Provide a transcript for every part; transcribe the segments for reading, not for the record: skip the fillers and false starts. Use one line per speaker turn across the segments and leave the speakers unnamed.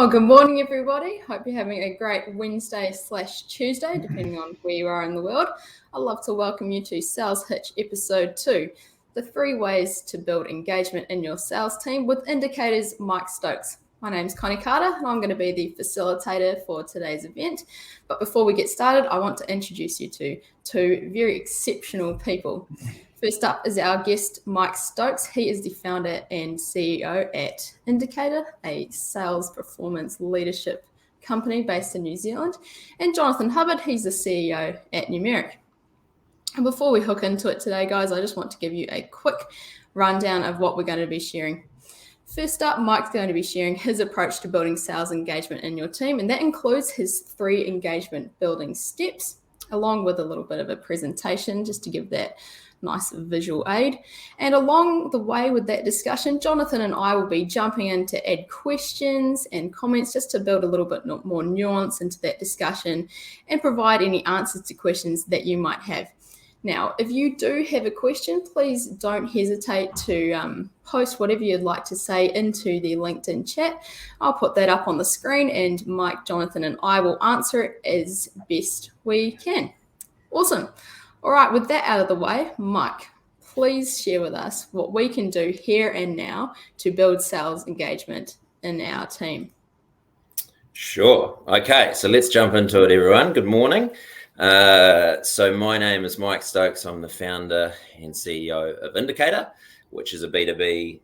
Well, good morning, everybody. Hope you're having a great Wednesday/Tuesday, depending on where you are in the world. I'd love to welcome you to Sales Hitch Episode 2, the 3 ways to build engagement in your sales team with indicators Mike Stokes. My name's Connie Carter, and I'm going to be the facilitator for today's event. But before we get started, I want to introduce you to 2 very exceptional people. First up is our guest, Mike Stokes. He is the founder and CEO at Indicator, a sales performance leadership company based in New Zealand. And Jonathan Hubbard, he's the CEO at Numerik. And before we hook into it today, guys, I just want to give you a quick rundown of what we're going to be sharing. First up, Mike's going to be sharing his approach to building sales engagement in your team, and that includes his 3 engagement building steps, along with a little bit of a presentation just to give that nice visual aid. And along the way with that discussion, Jonathan and I will be jumping in to add questions and comments just to build a little bit more nuance into that discussion and provide any answers to questions that you might have. Now, if you do have a question, please don't hesitate to post whatever you'd like to say into the LinkedIn chat. I'll put that up on the screen and Mike, Jonathan, and I will answer it as best we can. Awesome. All right, with that out of the way, Mike, please share with us what we can do here and now to build sales engagement in our team.
Sure. Okay, so let's jump into it, everyone. Good morning. So my name is Mike Stokes. I'm the founder and CEO of Indicator, which is a B2B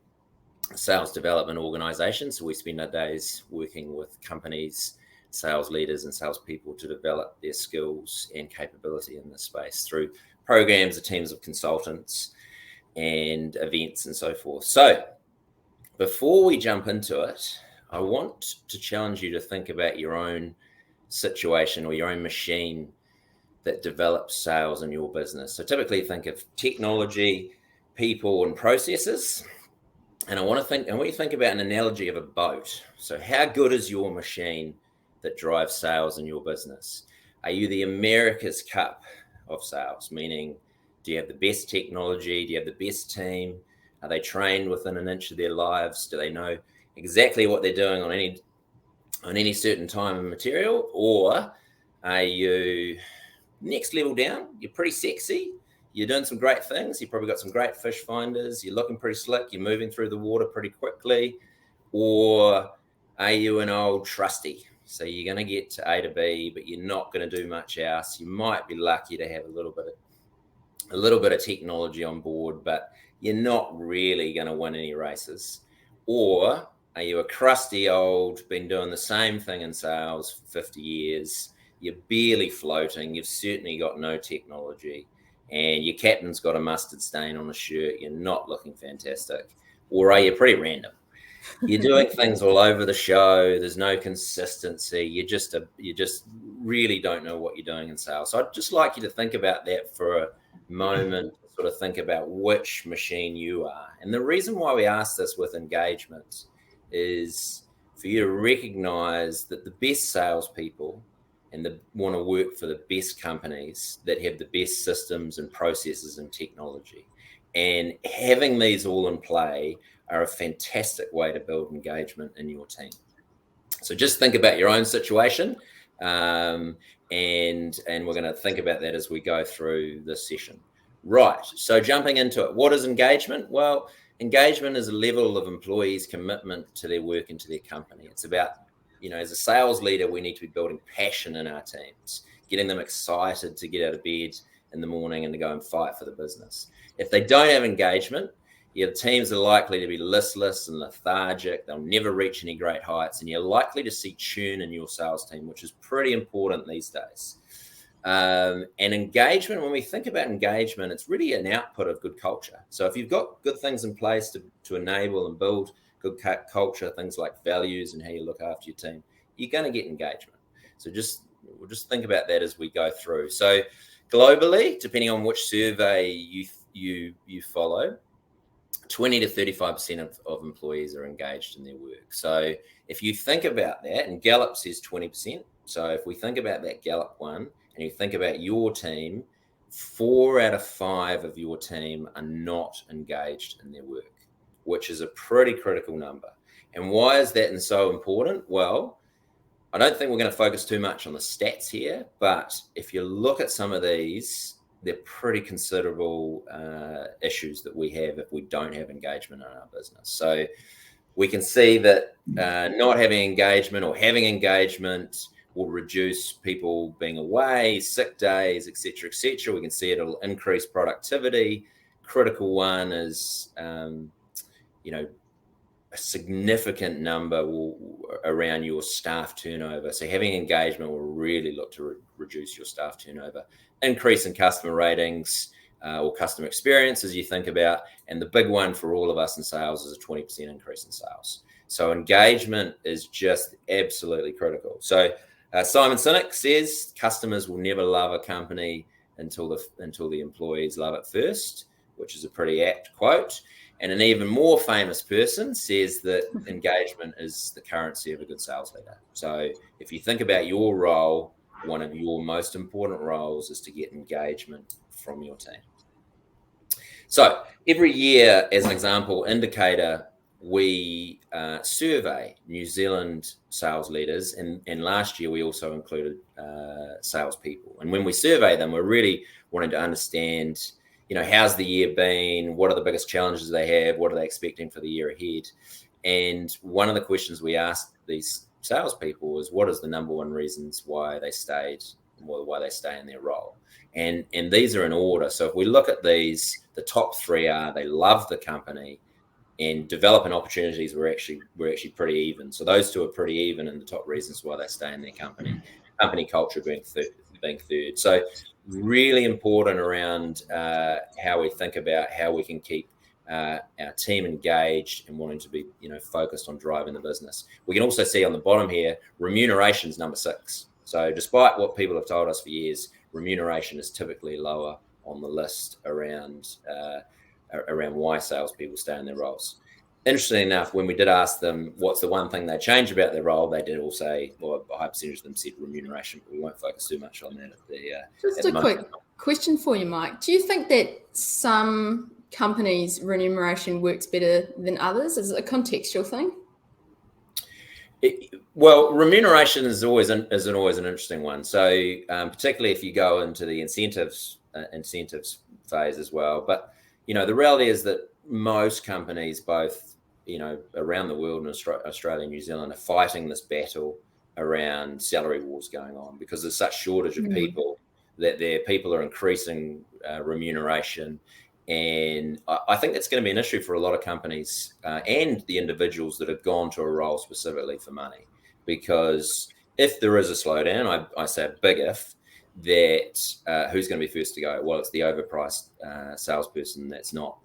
sales development organization. So we spend our days working with companies, sales leaders and salespeople to develop their skills and capability in this space through programs, teams of consultants and events and so forth. So before we jump into it, I want to challenge you to think about your own situation or your own machine that develops sales in your business. So typically think of technology, people and processes. And I want you to think about an analogy of a boat. So how good is your machine that drives sales in your business? Are you the America's Cup of sales? Meaning, do you have the best technology? Do you have the best team? Are they trained within an inch of their lives? Do they know exactly what they're doing on any certain time and material? Or are you next level down? You're pretty sexy. You're doing some great things. You've probably got some great fish finders. You're looking pretty slick. You're moving through the water pretty quickly. Or are you an old trusty? So you're going to get to A to B, but you're not going to do much else. You might be lucky to have a little bit of technology on board, but you're not really going to win any races. Or are you a crusty old, been doing the same thing in sales for 50 years? You're barely floating. You've certainly got no technology, and your captain's got a mustard stain on a shirt. You're not looking fantastic. Or are you pretty random? You're doing things all over the show. There's no consistency. You just really don't know what you're doing in sales. So I'd just like you to think about that for a moment, sort of think about which machine you are. And the reason why we ask this with engagement is for you to recognize that the best salespeople and want to work for the best companies that have the best systems and processes and technology. And having these all in play are a fantastic way to build engagement in your team. So just think about your own situation, and we're going to think about that as we go through this session. Right, so jumping into it, what is engagement? Well, engagement is a level of employees' commitment to their work and to their company. It's about, as a sales leader, we need to be building passion in our teams, getting them excited to get out of bed in the morning and to go and fight for the business. If they don't have engagement, your teams are likely to be listless and lethargic. They'll never reach any great heights, and you're likely to see churn in your sales team, which is pretty important these days. And engagement, when we think about engagement, it's really an output of good culture. So if you've got good things in place to enable and build good culture, things like values and how you look after your team, you're going to get engagement. So we'll just think about that as we go through. So globally, depending on which survey you follow, 20 to 35% of employees are engaged in their work. So if you think about that, and Gallup says 20%. So if we think about that Gallup one, and you think about your team, 4 out of 5 of your team are not engaged in their work, which is a pretty critical number. And why is that so important? Well, I don't think we're going to focus too much on the stats here, but if you look at some of these, they're pretty considerable issues that we have if we don't have engagement in our business. So we can see that not having engagement or having engagement will reduce people being away, sick days, etc., etc. We can see it'll increase productivity. Critical one is, a significant number around your staff turnover. So having engagement will really look to reduce your staff turnover. Increase in customer ratings or customer experience, as you think about. And the big one for all of us in sales is a 20% increase in sales. So engagement is just absolutely critical. So Simon Sinek says customers will never love a company until the employees love it first, which is a pretty apt quote. And an even more famous person says that engagement is the currency of a good sales leader. So if you think about your role, one of your most important roles is to get engagement from your team. So every year, as an example, Indicator, we survey New Zealand sales leaders. And last year, we also included salespeople. And when we survey them, we're really wanting to understand, how's the year been? What are the biggest challenges they have? What are they expecting for the year ahead? And one of the questions we asked these salespeople was, what is the number one reasons why they stay in their role? And these are in order. So if we look at these, the top three are they love the company, and developing opportunities we're actually pretty even. So those two are pretty even in the top reasons why they stay in their company. Company culture being third. So really important around how we think about how we can keep our team engaged and wanting to be focused on driving the business. We can also see on the bottom here, remuneration is number 6. So despite what people have told us for years, remuneration is typically lower on the list around why salespeople stay in their roles. Interestingly enough, when we did ask them what's the one thing they change about their role, they did all say, well, a high percentage of them said remuneration, but we won't focus too much on that at the
Just a quick question for you, Mike. Do you think that some companies' remuneration works better than others? Is it a contextual thing?
Well, remuneration is always an interesting one. So particularly if you go into the incentives phase as well. But the reality is that most companies, both around the world, in Australia and New Zealand, are fighting this battle around salary wars going on because there's such shortage of people that their people are increasing remuneration. And I think that's going to be an issue for a lot of companies and the individuals that have gone to a role specifically for money. Because if there is a slowdown, I say a big if, that who's going to be first to go? Well, it's the overpriced salesperson that's not,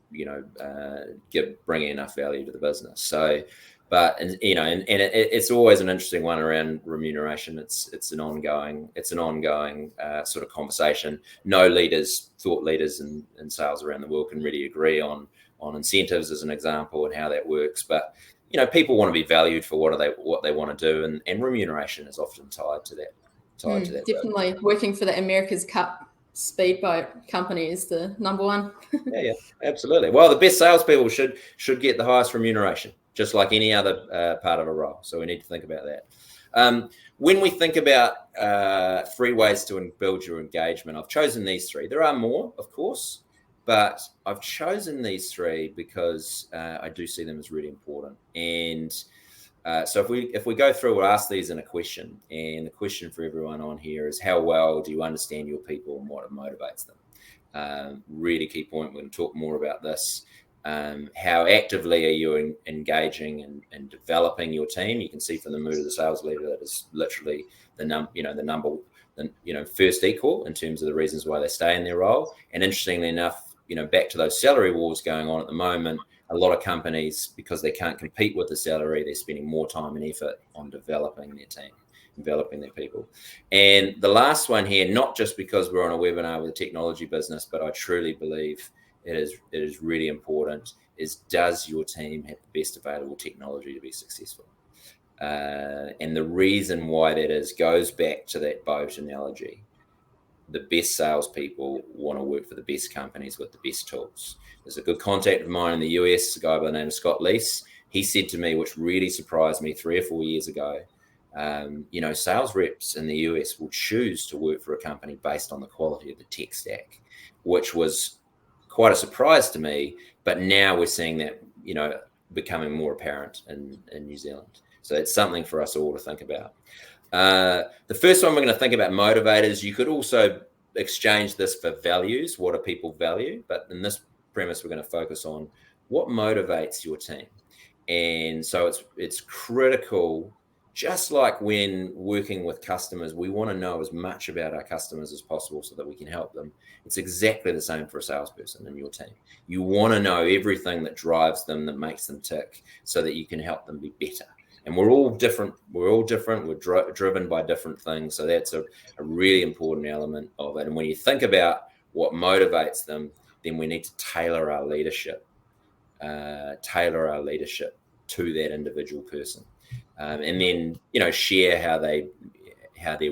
bringing enough value to the business. So, it's always an interesting one around remuneration. It's an ongoing sort of conversation. No thought leaders in sales around the world can really agree on incentives as an example and how that works. But people want to be valued for what they want to do, and remuneration is often tied to that.
Definitely working for the America's Cup speedboat company is the number one.
Yeah, absolutely. Well, the best salespeople should get the highest remuneration, just like any other part of a role. So we need to think about that. When we think about 3 ways to build your engagement, I've chosen these 3. There are more, of course, but I've chosen these 3 because I do see them as really important. And so if we go through, we'll ask these in a question, and the question for everyone on here is, how well do you understand your people and what motivates them? Really key point. We're going to talk more about this. How actively are you engaging and developing your team? You can see from the mood of the sales leader that is literally the number first equal in terms of the reasons why they stay in their role. And interestingly enough, back to those salary wars going on at the moment, a lot of companies, because they can't compete with the salary, they're spending more time and effort on developing their team, developing their people. And the last one here, not just because we're on a webinar with a technology business, but I truly believe it is really important, is does your team have the best available technology to be successful? And the reason why that is goes back to that boat analogy. The best salespeople want to work for the best companies with the best tools. There's a good contact of mine in the US, a guy by the name of Scott Leese, he said to me, which really surprised me 3 or 4 years ago, sales reps in the US will choose to work for a company based on the quality of the tech stack, which was quite a surprise to me. But now we're seeing that, becoming more apparent in New Zealand. So it's something for us all to think about. The first one we're going to think about motivators. You could also exchange this for values. What do people value? But in this premise, we're going to focus on what motivates your team. And so it's critical, just like when working with customers, we want to know as much about our customers as possible so that we can help them. It's exactly the same for a salesperson in your team. You want to know everything that drives them, that makes them tick, so that you can help them be better. And we're all different. We're driven by different things. So that's a really important element of it. And when you think about what motivates them, then we need to tailor our leadership to that individual person. And then, share how their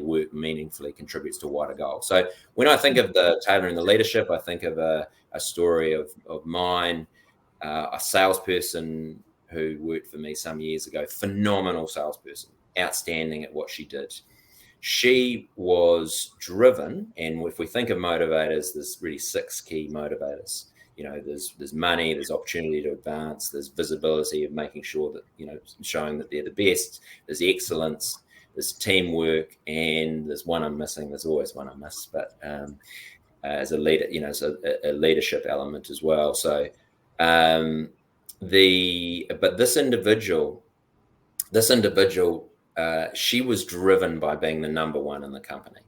work meaningfully contributes to a wider goal. So when I think of the tailoring the leadership, I think of a story of mine, a salesperson who worked for me some years ago, phenomenal salesperson, outstanding at what she did. She was driven, and if we think of motivators, there's really 6 key motivators. There's money, there's opportunity to advance, there's visibility of making sure that, showing that they're the best, there's excellence, there's teamwork, and there's one I'm missing. There's always one I miss, but as a leader, it's a leadership element as well. So this individual, she was driven by being the number one in the company,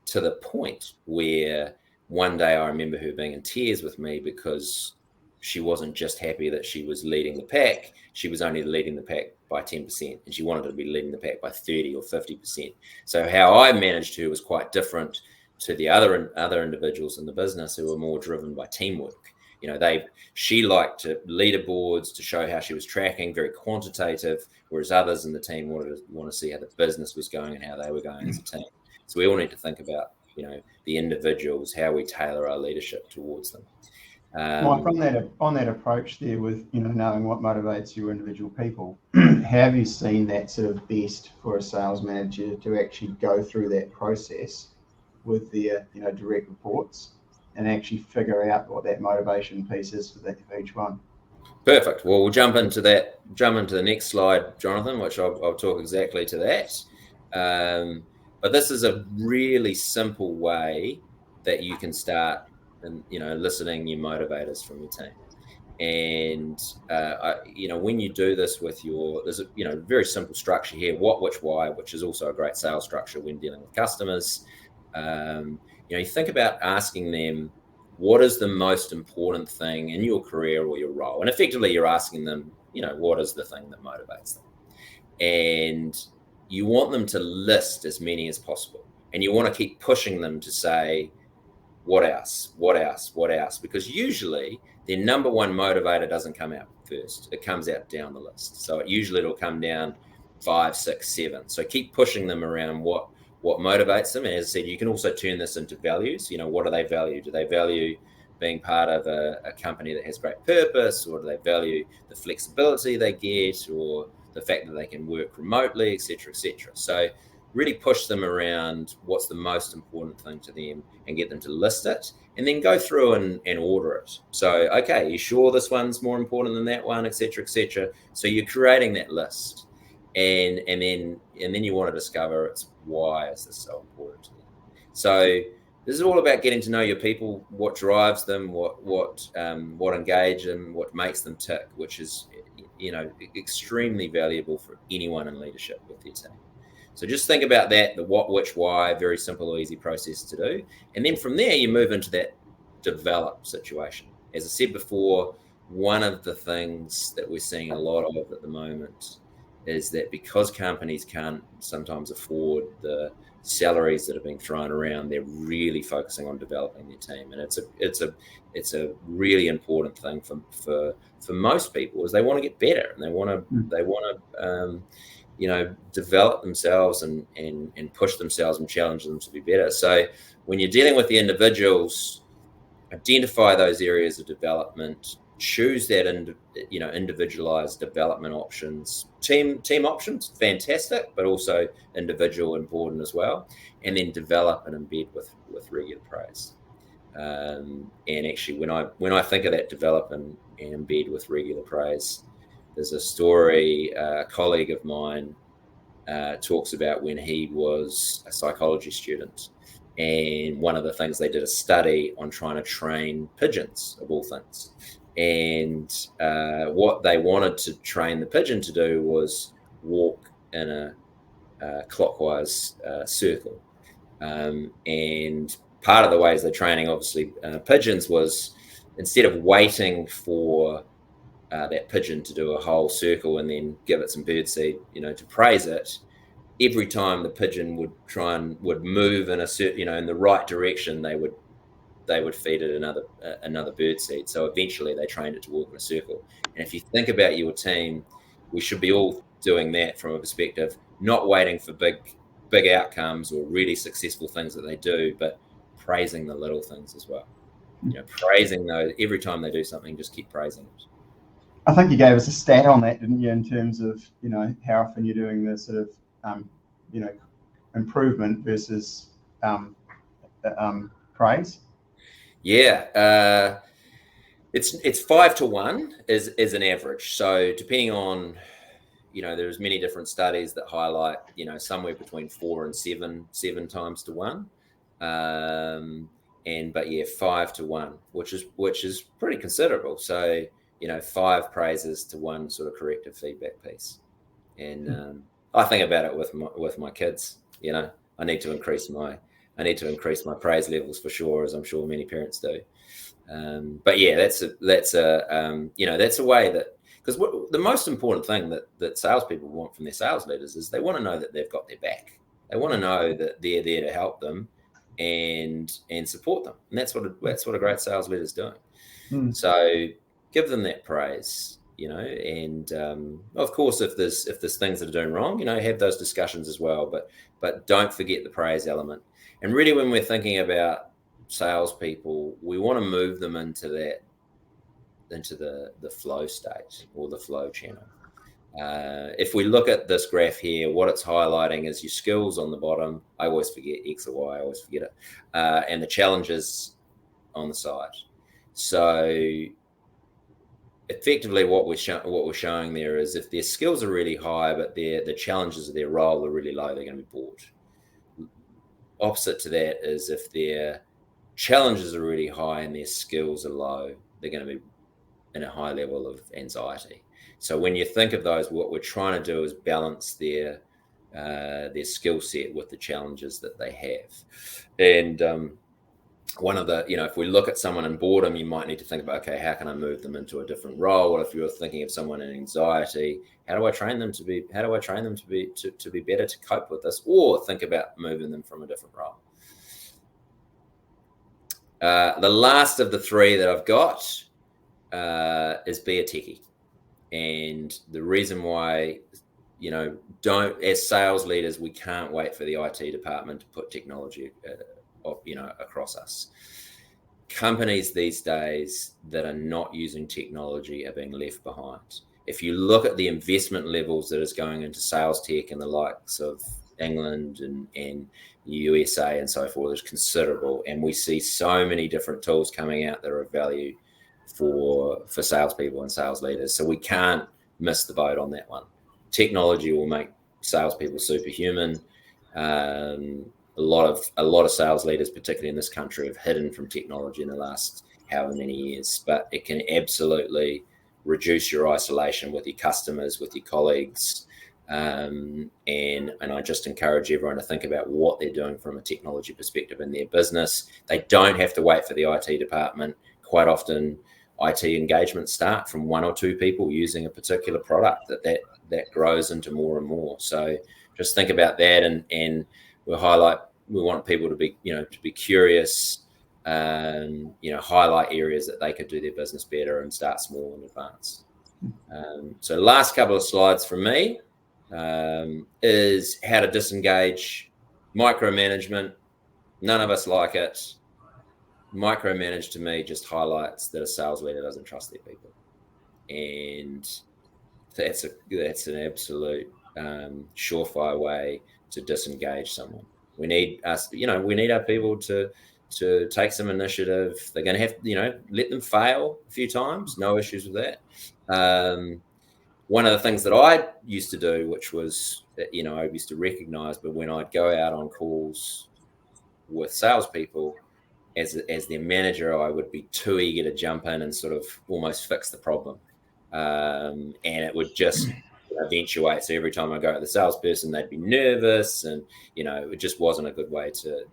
to the point where one day I remember her being in tears with me because she wasn't just happy that she was leading the pack. She was only leading the pack by 10%, and she wanted to be leading the pack by 30 or 50%. So how I managed her was quite different to the other individuals in the business who were more driven by teamwork. She liked to leaderboards to show how she was tracking, very quantitative, whereas others in the team want to see how the business was going and how they were going as a team. So we all need to think about, the individuals, how we tailor our leadership towards them.
Mike, on that approach there with, knowing what motivates your individual people, have you seen that sort of best for a sales manager to actually go through that process with their, direct reports and actually figure out what that motivation piece is for each one?
Perfect. Well, we'll jump into the next slide, Jonathan, which I'll talk exactly to that. But this is a really simple way that you can start and, eliciting your motivators from your team. And, when you do this there's a, very simple structure here, what, which, why, which is also a great sales structure when dealing with customers. You think about asking them, what is the most important thing in your career or your role? And effectively you're asking them, what is the thing that motivates them? And you want them to list as many as possible. And you want to keep pushing them to say, what else? Because usually their number one motivator doesn't come out first. It comes out down the list. So it'll come down 5, 6, 7. So keep pushing them around what motivates them. And as I said, you can also turn this into values. What do they value? Do they value being part of a company that has great purpose, or do they value the flexibility they get, or the fact that they can work remotely, et cetera, et cetera. So really push them around what's the most important thing to them and get them to list it, and then go through and order it. So, okay, you sure this one's more important than that one, et cetera, et cetera. So you're creating that list, and then you want to discover it's why is this so important to them. So this is all about getting to know your people, what drives them, what engages them, what makes them tick, which is extremely valuable for anyone in leadership with their team. So just think about that, the what, which, why, very simple, easy process to do. And then from there, you move into that develop situation. As I said before, one of the things that we're seeing a lot of at the moment is that because companies can't sometimes afford the salaries that are being thrown around, they're really focusing on developing their team. And it's a really important thing for most people, is they want to get better, and they want to develop themselves and push themselves and challenge them to be better. So when you're dealing with the individuals, identify those areas of development, choose that individualized development options, team options, fantastic, but also individual important as well, and then develop and embed with regular praise. And actually, when I think of that, develop and embed with regular praise, there's a story a colleague of mine talks about when he was a psychology student, and one of the things they did a study on trying to train pigeons, of all things. And what they wanted to train the pigeon to do was walk in a clockwise circle. And part of the ways they're training, obviously, pigeons was instead of waiting for that pigeon to do a whole circle and then give it some birdseed, to praise it, every time the pigeon would move in a certain, in the right direction, they would feed it another birdseed. So eventually they trained it to walk in a circle. And if you think about your team, we should be all doing that from a perspective, not waiting for big outcomes or really successful things that they do, but praising the little things as well. Praising those every time they do something, just keep praising it.
I think you gave us a stat on that, didn't you, in terms of, how often you're doing the sort of, improvement versus praise.
Yeah. It's 5 to 1 is an average. So depending on, there's many different studies that highlight, somewhere between 4 and 7 times to 1. But yeah, 5 to 1, which is pretty considerable. So, 5 praises to 1 sort of corrective feedback piece. And I think about it with my kids. I need to increase my praise levels for sure, as I'm sure many parents do. But yeah, that's a way that, because the most important thing that salespeople want from their sales leaders is they want to know that they've got their back. They want to know that they're there to help them and support them, and that's what a great sales leader is doing. So give them that praise, and of course, if there's things that are doing wrong, have those discussions as well. But don't forget the praise element. And really, when we're thinking about salespeople, we want to move them into the flow state or the flow channel. If we look at this graph here, what it's highlighting is your skills on the bottom. I always forget X or Y. I always forget it, and the challenges on the side. So effectively, what we're showing there is if their skills are really high, but the challenges of their role are really low, they're going to be bored. Opposite to that is if their challenges are really high and their skills are low, they're going to be in a high level of anxiety. So when you think of those, what we're trying to do is balance their skill set with the challenges that they have. And one of the, if we look at someone in boredom, you might need to think about, okay, how can I move them into a different role? Or if you're thinking of someone in anxiety, how do I train them to be better to cope with this? Or think about moving them from a different role. The last of the 3 that I've got is be a techie. And the reason why, as sales leaders, we can't wait for the IT department to put technology across us. Companies these days that are not using technology are being left behind. If you look at the investment levels that is going into sales tech in the likes of England and USA and so forth is considerable, and we see so many different tools coming out that are of value for salespeople and sales leaders. So we can't miss the boat on that one. Technology will make salespeople superhuman. A lot of sales leaders, particularly in this country, have hidden from technology in the last however many years, but it can absolutely reduce your isolation with your customers, with your colleagues. And I just encourage everyone to think about what they're doing from a technology perspective in their business. They don't have to wait for the IT department. Quite often, IT engagements start from 1 or 2 people using a particular product that grows into more and more. So just think about that, and we want people to be curious, highlight areas that they could do their business better and start small in advance. So last couple of slides from me is how to disengage micromanagement. None of us like it. micromanage to me just highlights that a sales leader doesn't trust their people, and that's an absolute surefire way to disengage someone. We need our people to take some initiative. They're going to have, let them fail a few times. No issues with that. One of the things that I used to do, which was, I used to recognize, but when I'd go out on calls with salespeople, as their manager, I would be too eager to jump in and sort of almost fix the problem. And it would just eventuate. So every time I go to the salesperson, they'd be nervous, and it just wasn't a good way to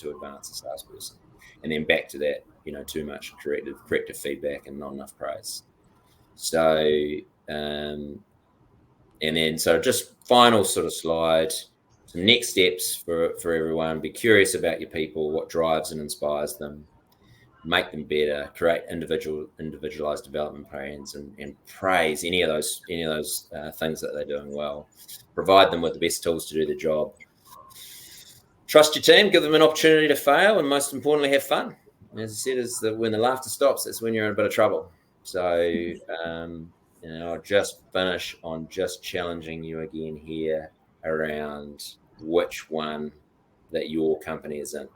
advance a salesperson. And then back to that, too much corrective feedback and not enough praise. So and then just final sort of slide, some next steps for everyone. Be curious about your people, what drives and inspires them. Make them better, create individualized development plans, and praise any of those things that they're doing well. Provide them with the best tools to do the job. Trust your team, give them an opportunity to fail, and most importantly, have fun. As I said, when the laughter stops, that's when you're in a bit of trouble. So, I'll just finish on just challenging you again here around which one that your company is in.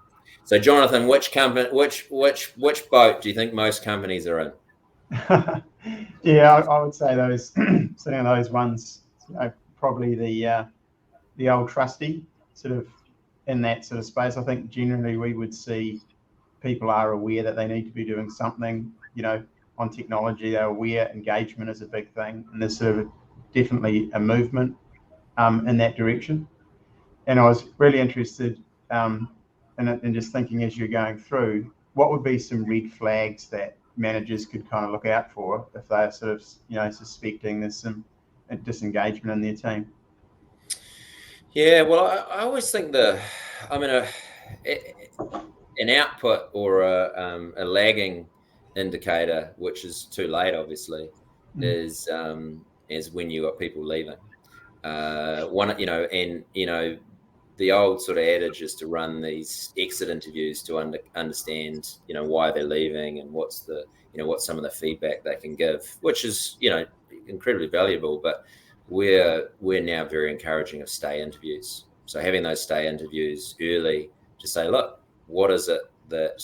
So, Jonathan, which boat do you think most companies are in?
Yeah, I would say those sitting on those ones, probably the old trusty sort of in that sort of space. I think generally we would see people are aware that they need to be doing something, on technology. They're aware engagement is a big thing, and there's sort of definitely a movement in that direction. And I was really interested in just thinking as you're going through, what would be some red flags that managers could kind of look out for if they're sort of, suspecting there's some disengagement in their team?
Yeah, well, I always think an output or a lagging indicator, which is too late, obviously, is when you got people leaving. The old sort of adage is to run these exit interviews to understand, why they're leaving and what's some of the feedback they can give, which is, incredibly valuable. But we're now very encouraging of stay interviews. So having those stay interviews early to say, look, what is it that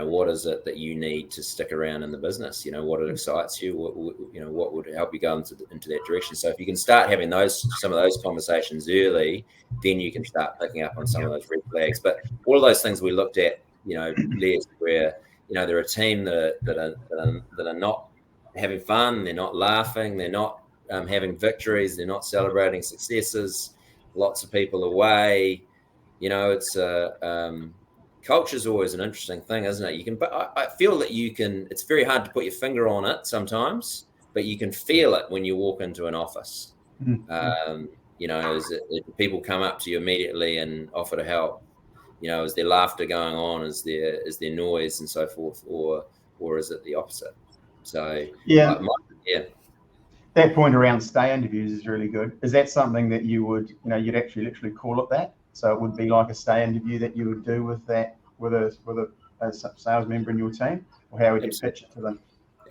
what is it that you need to stick around in the business? What excites you? What would help you go into that direction? So if you can start having some of those conversations early, then you can start picking up on some of those red flags. But all of those things we looked at, Les, where they're a team that are not having fun, they're not laughing, they're not having victories, they're not celebrating successes. Lots of people away. It's culture is always an interesting thing, isn't it? But I feel that you can. It's very hard to put your finger on it sometimes, but you can feel it when you walk into an office. As people come up to you immediately and offer to help. Is there laughter going on? Is there noise and so forth, or is it the opposite? So
yeah. That point around stay interviews is really good. Is that something that you would, you'd actually literally call it that? So it would be like a stay interview that you would do with a sales member in your team, or how would you pitch it to them?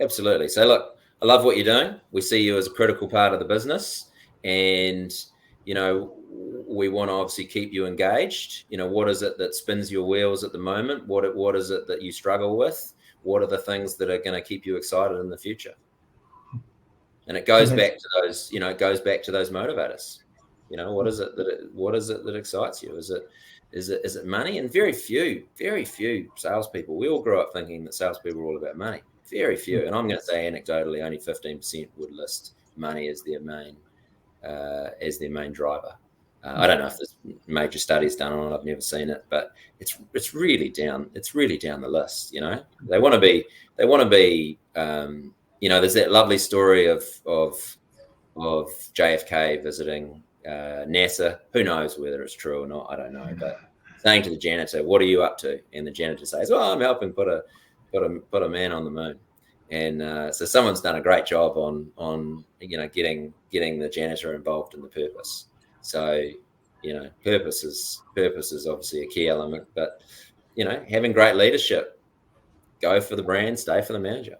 Absolutely. So look, I love what you're doing. We see you as a critical part of the business, and we want to obviously keep you engaged. What is it that spins your wheels at the moment? What is it that you struggle with? What are the things that are going to keep you excited in the future? And it goes back to those, those motivators. What is it that excites you? Is it money? And very few salespeople. We all grew up thinking that salespeople are all about money. Very few. And I'm going to say anecdotally, only 15% would list money as their main driver. I don't know if there's major studies done on it. I've never seen it, but it's really down. It's really down the list. They want to be. There's that lovely story of JFK visiting NASA. Who knows whether it's true or not? I don't know. But saying to the janitor, "What are you up to?" And the janitor says, "Well, I'm helping put a man on the moon." And so someone's done a great job on getting the janitor involved in the purpose. So purpose is obviously a key element, but having great leadership. Go for the brand, stay for the manager.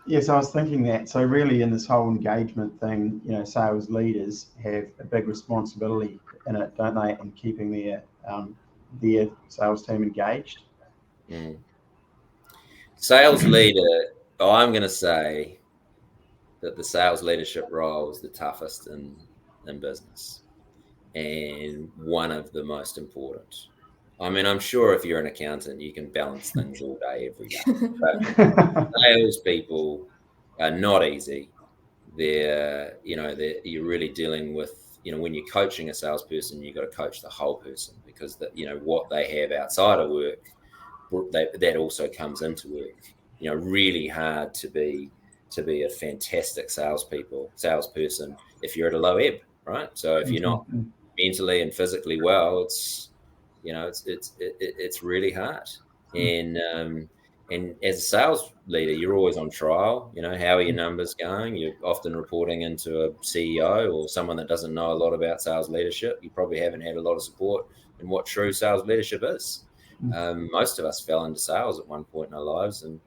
Yes, I was thinking that. So really in this whole engagement thing, sales leaders have a big responsibility in it, don't they, in keeping their sales team engaged.
Sales leader, I'm going to say that the sales leadership role is the toughest in business and one of the most important. I mean, I'm sure if you're an accountant, you can balance things all day, every day. But salespeople are not easy. You're really dealing with, when you're coaching a salesperson, you've got to coach the whole person, because what they have outside of work, that also comes into work. Really hard to be a fantastic salesperson if you're at a low ebb, right? So if you're not mentally and physically well, it's really hard. And as a sales leader, you're always on trial. How are your numbers going? You're often reporting into a CEO or someone that doesn't know a lot about sales leadership. You probably haven't had a lot of support in what true sales leadership is. Most of us fell into sales at one point in our lives, and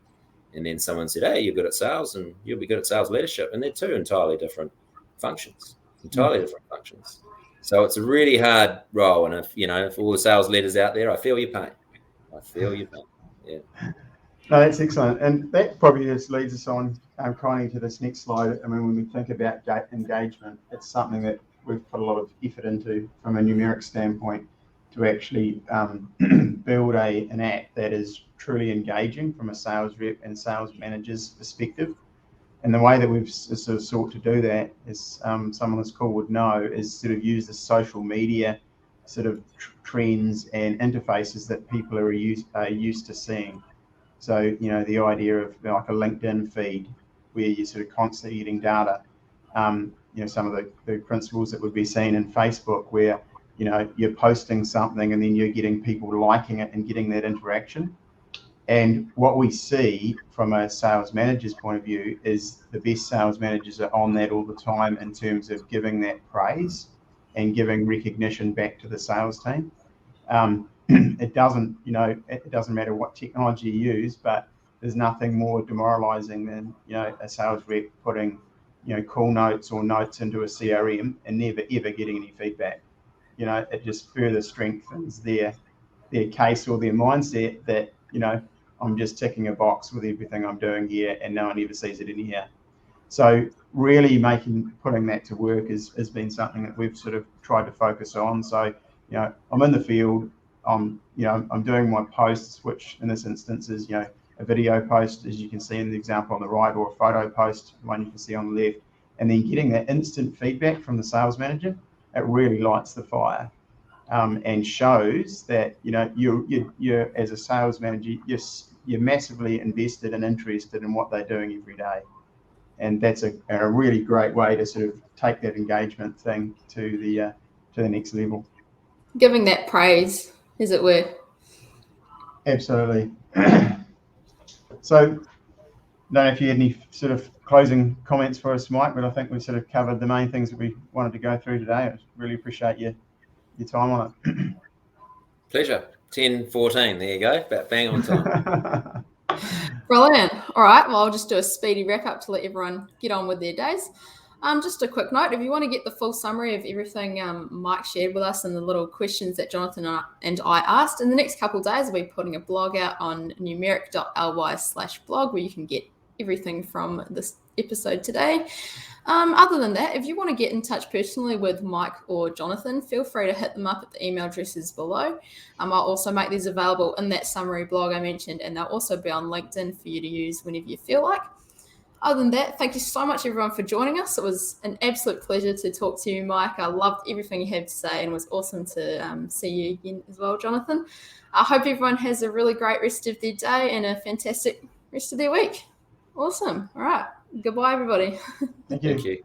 then someone said, "Hey, you're good at sales, and you'll be good at sales leadership," and they're two entirely different functions. So it's a really hard role, and if all the sales leaders out there, I feel your pain. Yeah.
No, that's excellent, and that probably just leads us on kind of to this next slide. I mean, when we think about engagement, it's something that we've put a lot of effort into from a Numerik standpoint to actually build an app that is truly engaging from a sales rep and sales manager's perspective. And the way that we've sort of sought to do that, as someone on this call would know, is sort of use the social media sort of trends and interfaces that people are used to seeing. So, the idea of like a LinkedIn feed where you're sort of constantly getting data. Some of the principles that would be seen in Facebook where, you're posting something and then you're getting people liking it and getting that interaction. And what we see from a sales manager's point of view is the best sales managers are on that all the time in terms of giving that praise and giving recognition back to the sales team. It doesn't matter what technology you use, but there's nothing more demoralizing than, a sales rep putting, call notes or notes into a CRM and never, ever getting any feedback. It just further strengthens their case or their mindset that, I'm just ticking a box with everything I'm doing here and no one ever sees it in here. So really putting that to work has been something that we've sort of tried to focus on. So, I'm in the field, I'm doing my posts, which in this instance is, a video post, as you can see in the example on the right, or a photo post, the one you can see on the left, and then getting that instant feedback from the sales manager. It really lights the fire and shows that, you're as a sales manager, you're massively invested and interested in what they're doing every day. And that's a really great way to sort of take that engagement thing to the next level.
Giving that praise, as it were.
Absolutely. So, I don't know if you had any sort of closing comments for us, Mike, but I think we've sort of covered the main things that we wanted to go through today. I really appreciate your time on it.
Pleasure. 10:14. There you go. About bang on time.
Brilliant. All right. Well, I'll just do a speedy wrap up to let everyone get on with their days. Just a quick note, if you want to get the full summary of everything Mike shared with us and the little questions that Jonathan and I asked, in the next couple of days, we'll be putting a blog out on numerik.ly/blog where you can get everything from this episode today. Other than that, if you want to get in touch personally with Mike or Jonathan, feel free to hit them up at the email addresses below. I'll also make these available in that summary blog I mentioned, and they'll also be on LinkedIn for you to use whenever you feel like. Other than that, thank you so much, everyone, for joining us. It was an absolute pleasure to talk to you, Mike. I loved everything you had to say, and it was awesome to see you again as well, Jonathan. I hope everyone has a really great rest of their day and a fantastic rest of their week. Awesome. All right. Goodbye, everybody.
Thank you.
Thank you.